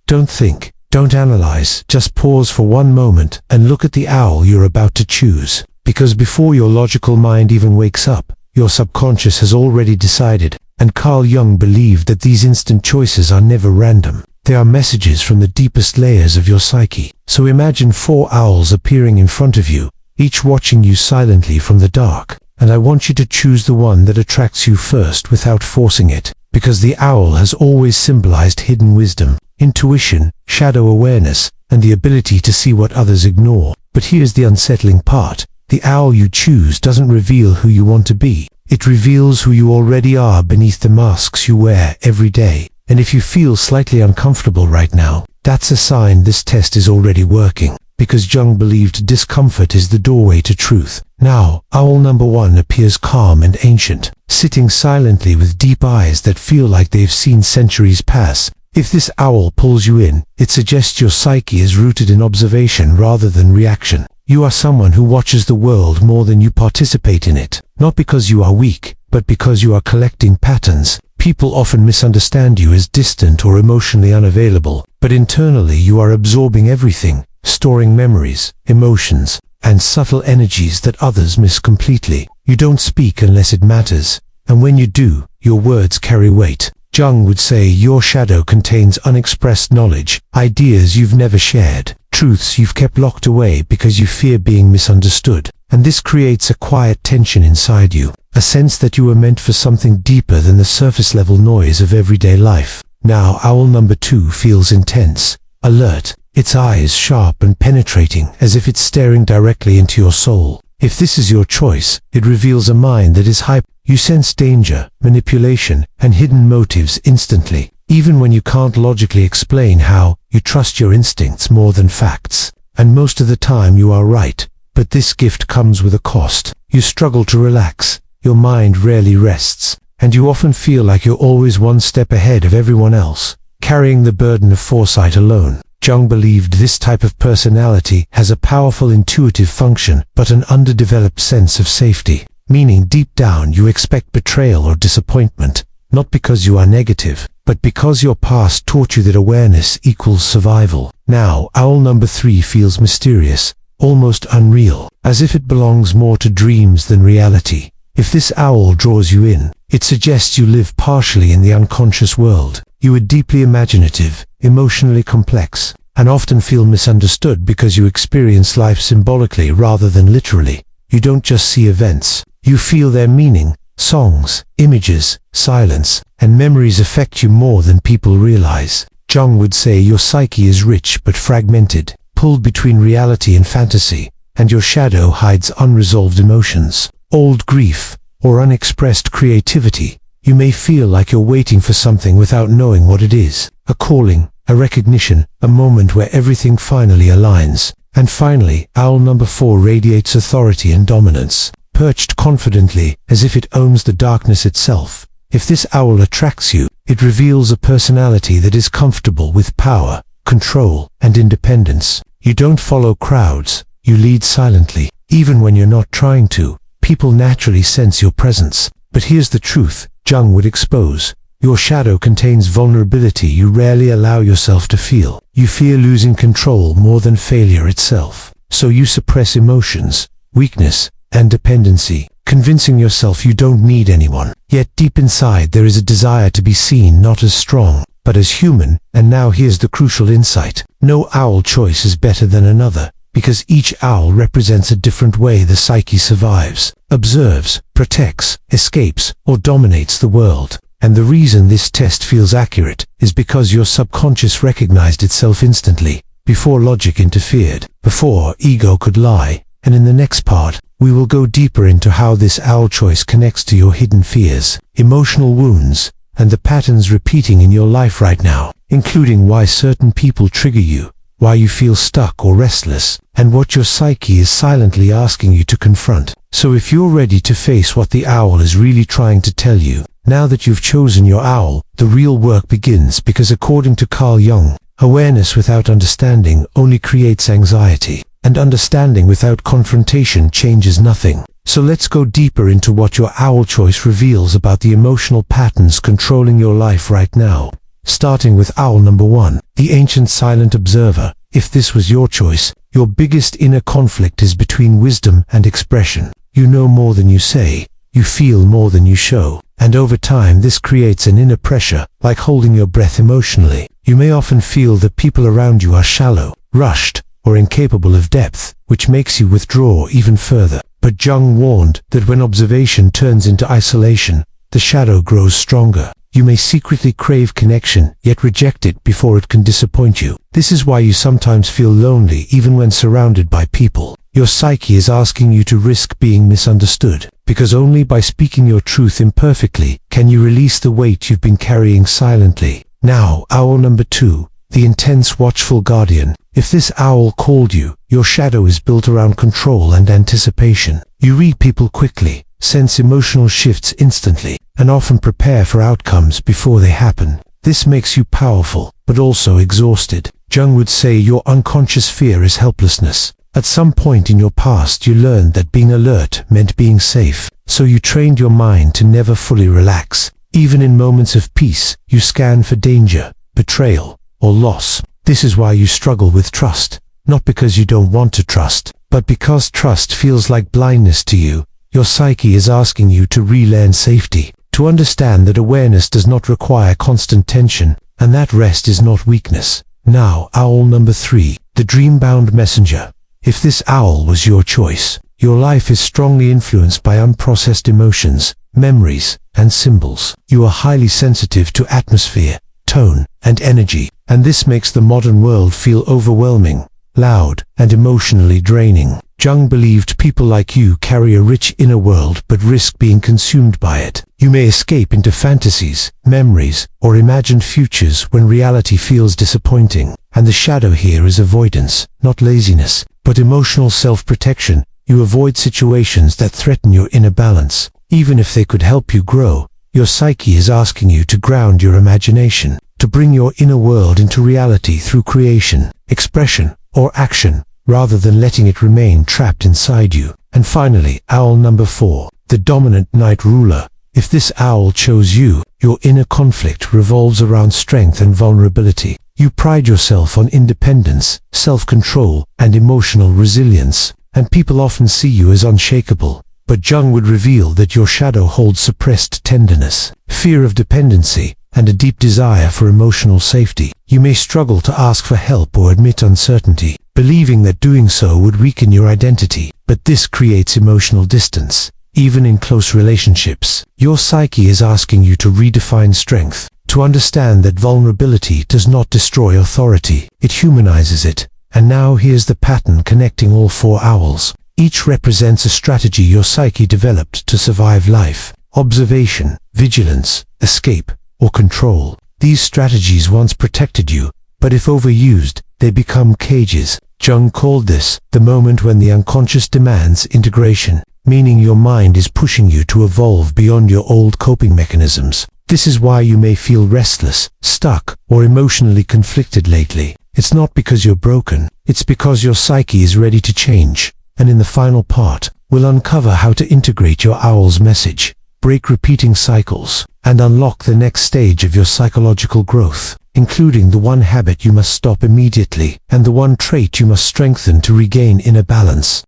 Don't think, don't analyze, just pause for one moment and look at the owl you're about to choose. Because before your logical mind even wakes up, your subconscious has already decided, and Carl Jung believed that these instant choices are never random. They are messages from the deepest layers of your psyche. So imagine 4 owls appearing in front of you, each watching you silently from the dark. And I want you to choose the one that attracts you first without forcing it. Because the owl has always symbolized hidden wisdom, intuition, shadow awareness, and the ability to see what others ignore. But here's the unsettling part. The owl you choose doesn't reveal who you want to be. It reveals who you already are beneath the masks you wear every day. And if you feel slightly uncomfortable right now, that's a sign this test is already working. Because Jung believed discomfort is the doorway to truth. Now, owl number 1 appears calm and ancient, sitting silently with deep eyes that feel like they've seen centuries pass. If this owl pulls you in, it suggests your psyche is rooted in observation rather than reaction. You are someone who watches the world more than you participate in it. Not because you are weak, but because you are collecting patterns. People often misunderstand you as distant or emotionally unavailable, but internally you are absorbing everything, storing memories, emotions, and subtle energies that others miss completely. You don't speak unless it matters, and when you do, your words carry weight. Jung would say your shadow contains unexpressed knowledge, ideas you've never shared, truths you've kept locked away because you fear being misunderstood. And this creates a quiet tension inside you, a sense that you were meant for something deeper than the surface-level noise of everyday life. Now, owl number 2 feels intense, alert, its eyes sharp and penetrating, as if it's staring directly into your soul. If this is your choice, it reveals a mind that is hyper. You sense danger, manipulation, and hidden motives instantly. Even when you can't logically explain how, you trust your instincts more than facts. And most of the time you are right. But this gift comes with a cost. You struggle to relax, your mind rarely rests, and you often feel like you're always one step ahead of everyone else, carrying the burden of foresight alone. Jung believed this type of personality has a powerful intuitive function, but an underdeveloped sense of safety. Meaning deep down you expect betrayal or disappointment, not because you are negative, but because your past taught you that awareness equals survival. Now, owl number 3 feels mysterious, almost unreal, as if it belongs more to dreams than reality. If this owl draws you in, it suggests you live partially in the unconscious world. You are deeply imaginative, emotionally complex, and often feel misunderstood because you experience life symbolically rather than literally. You don't just see events, you feel their meaning. Songs, images, silence, and memories affect you more than people realize. Jung would say your psyche is rich but fragmented, pulled between reality and fantasy, and your shadow hides unresolved emotions, old grief, or unexpressed creativity. You may feel like you're waiting for something without knowing what it is. A calling, a recognition, a moment where everything finally aligns. And finally, owl number 4 radiates authority and dominance, perched confidently, as if it owns the darkness itself. If this owl attracts you, it reveals a personality that is comfortable with power, control, and independence. You don't follow crowds, you lead silently. Even when you're not trying to, people naturally sense your presence. But here's the truth, Jung would expose. Your shadow contains vulnerability you rarely allow yourself to feel. You fear losing control more than failure itself. So you suppress emotions, weakness, and dependency, convincing yourself you don't need anyone. Yet deep inside there is a desire to be seen not as strong, but as human. And now here's the crucial insight. No owl choice is better than another, because each owl represents a different way the psyche survives, observes, protects, escapes, or dominates the world. And the reason this test feels accurate is because your subconscious recognized itself instantly, before logic interfered, before ego could lie. And in the next part, we will go deeper into how this owl choice connects to your hidden fears, emotional wounds, and the patterns repeating in your life right now, including why certain people trigger you, why you feel stuck or restless, and what your psyche is silently asking you to confront. So if you're ready to face what the owl is really trying to tell you, now that you've chosen your owl, the real work begins, because according to Carl Jung, awareness without understanding only creates anxiety, and understanding without confrontation changes nothing. So let's go deeper into what your owl choice reveals about the emotional patterns controlling your life right now. starting with owl number 1, the ancient silent observer. If this was your choice, your biggest inner conflict is between wisdom and expression. You know more than you say, you feel more than you show, and over time this creates an inner pressure, like holding your breath emotionally. You may often feel that people around you are shallow, rushed, or incapable of depth, which makes you withdraw even further. But Jung warned that when observation turns into isolation, the shadow grows stronger. You may secretly crave connection, yet reject it before it can disappoint you. This is why you sometimes feel lonely even when surrounded by people. Your psyche is asking you to risk being misunderstood, because only by speaking your truth imperfectly can you release the weight you've been carrying silently. Now, owl number 2, the intense watchful guardian. If this owl called you, your shadow is built around control and anticipation. You read people quickly, sense emotional shifts instantly, and often prepare for outcomes before they happen. This makes you powerful, but also exhausted. Jung would say your unconscious fear is helplessness. At some point in your past you learned that being alert meant being safe, so you trained your mind to never fully relax. Even in moments of peace, you scan for danger, betrayal, or loss. This is why you struggle with trust, not because you don't want to trust, but because trust feels like blindness to you. Your psyche is asking you to relearn safety, to understand that awareness does not require constant tension, and that rest is not weakness. Now, owl number 3, the dream-bound messenger. If this owl was your choice, your life is strongly influenced by unprocessed emotions, memories, and symbols. You are highly sensitive to atmosphere, tone, and energy, and this makes the modern world feel overwhelming, loud, and emotionally draining. Jung believed people like you carry a rich inner world but risk being consumed by it. You may escape into fantasies, memories, or imagined futures when reality feels disappointing. And the shadow here is avoidance, not laziness, but emotional self-protection. You avoid situations that threaten your inner balance. Even if they could help you grow, your psyche is asking you to ground your imagination, to bring your inner world into reality through creation, expression, or action, rather than letting it remain trapped inside you. And finally, owl number 4, the dominant night ruler. If this owl chose you, your inner conflict revolves around strength and vulnerability. You pride yourself on independence, self-control, and emotional resilience, and people often see you as unshakable. But Jung would reveal that your shadow holds suppressed tenderness, fear of dependency, and a deep desire for emotional safety. You may struggle to ask for help or admit uncertainty, believing that doing so would weaken your identity. But this creates emotional distance, even in close relationships. Your psyche is asking you to redefine strength, to understand that vulnerability does not destroy authority, it humanizes it. And now here's the pattern connecting all 4 owls. Each represents a strategy your psyche developed to survive life: observation, vigilance, escape, or control. These strategies once protected you, but if overused, they become cages. Jung called this the moment when the unconscious demands integration, meaning your mind is pushing you to evolve beyond your old coping mechanisms. This is why you may feel restless, stuck, or emotionally conflicted lately. It's not because you're broken, it's because your psyche is ready to change. And in the final part, we'll uncover how to integrate your owl's message, break repeating cycles, and unlock the next stage of your psychological growth, including the one habit you must stop immediately, and the one trait you must strengthen to regain inner balance.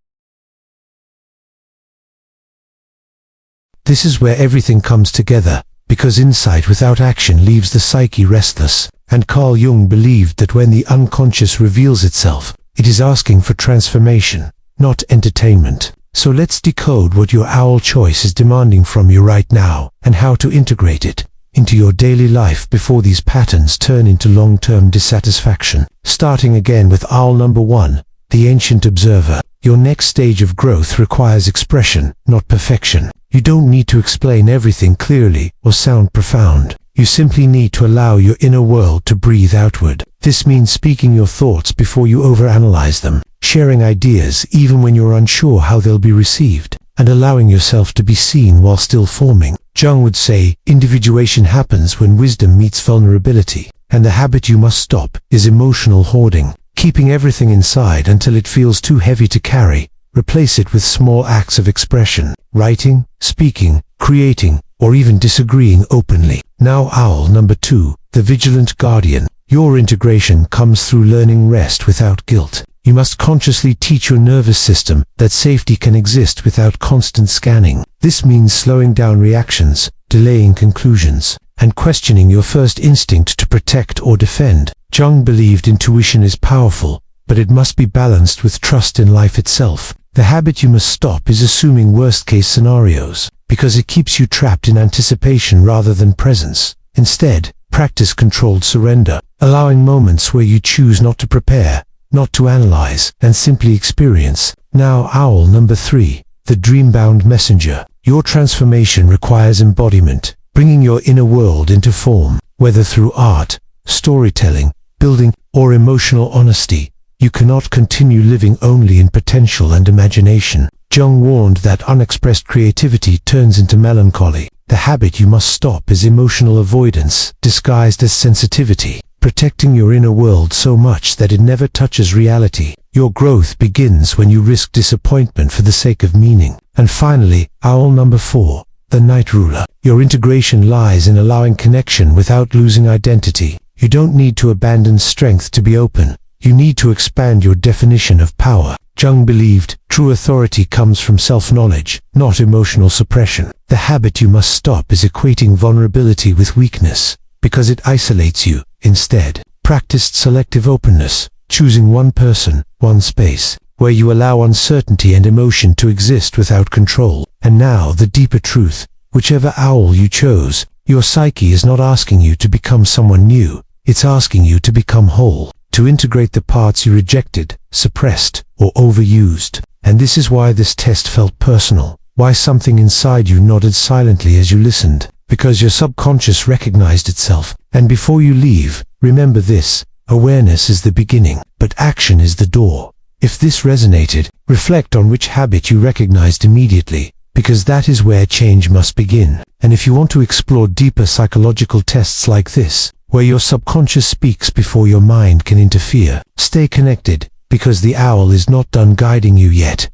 This is where everything comes together, because insight without action leaves the psyche restless, and Carl Jung believed that when the unconscious reveals itself, it is asking for transformation, not entertainment. So let's decode what your owl choice is demanding from you right now, and how to integrate it into your daily life before these patterns turn into long-term dissatisfaction. Starting again with owl number 1, the ancient observer. Your next stage of growth requires expression, not perfection. You don't need to explain everything clearly or sound profound. You simply need to allow your inner world to breathe outward. This means speaking your thoughts before you overanalyze them, sharing ideas even when you're unsure how they'll be received, and allowing yourself to be seen while still forming. Jung would say, individuation happens when wisdom meets vulnerability, and the habit you must stop is emotional hoarding, keeping everything inside until it feels too heavy to carry. Replace it with small acts of expression, writing, speaking, creating, or even disagreeing openly. Now owl number 2, the vigilant guardian. Your integration comes through learning rest without guilt. You must consciously teach your nervous system that safety can exist without constant scanning. This means slowing down reactions, delaying conclusions, and questioning your first instinct to protect or defend. Jung believed intuition is powerful, but it must be balanced with trust in life itself. The habit you must stop is assuming worst-case scenarios, because it keeps you trapped in anticipation rather than presence. Instead, practice controlled surrender, allowing moments where you choose not to prepare, not to analyze, and simply experience. Now owl number 3, the dream-bound messenger. Your transformation requires embodiment, bringing your inner world into form, whether through art, storytelling, building, or emotional honesty. You cannot continue living only in potential and imagination. Jung warned that unexpressed creativity turns into melancholy. The habit you must stop is emotional avoidance, disguised as sensitivity, protecting your inner world so much that it never touches reality. Your growth begins when you risk disappointment for the sake of meaning. And finally, owl number 4, the night ruler. Your integration lies in allowing connection without losing identity. You don't need to abandon strength to be open. You need to expand your definition of power. Jung believed true authority comes from self-knowledge, not emotional suppression. The habit you must stop is equating vulnerability with weakness, because it isolates you. Instead, practice selective openness, choosing one person, one space, where you allow uncertainty and emotion to exist without control. And now the deeper truth, whichever owl you chose, your psyche is not asking you to become someone new, it's asking you to become whole, to integrate the parts you rejected, suppressed, or overused. And this is why this test felt personal, why something inside you nodded silently as you listened, because your subconscious recognized itself. And before you leave, remember this: awareness is the beginning, but action is the door. If this resonated, reflect on which habit you recognized immediately, because that is where change must begin. And if you want to explore deeper psychological tests like this, where your subconscious speaks before your mind can interfere, stay connected, because the owl is not done guiding you yet.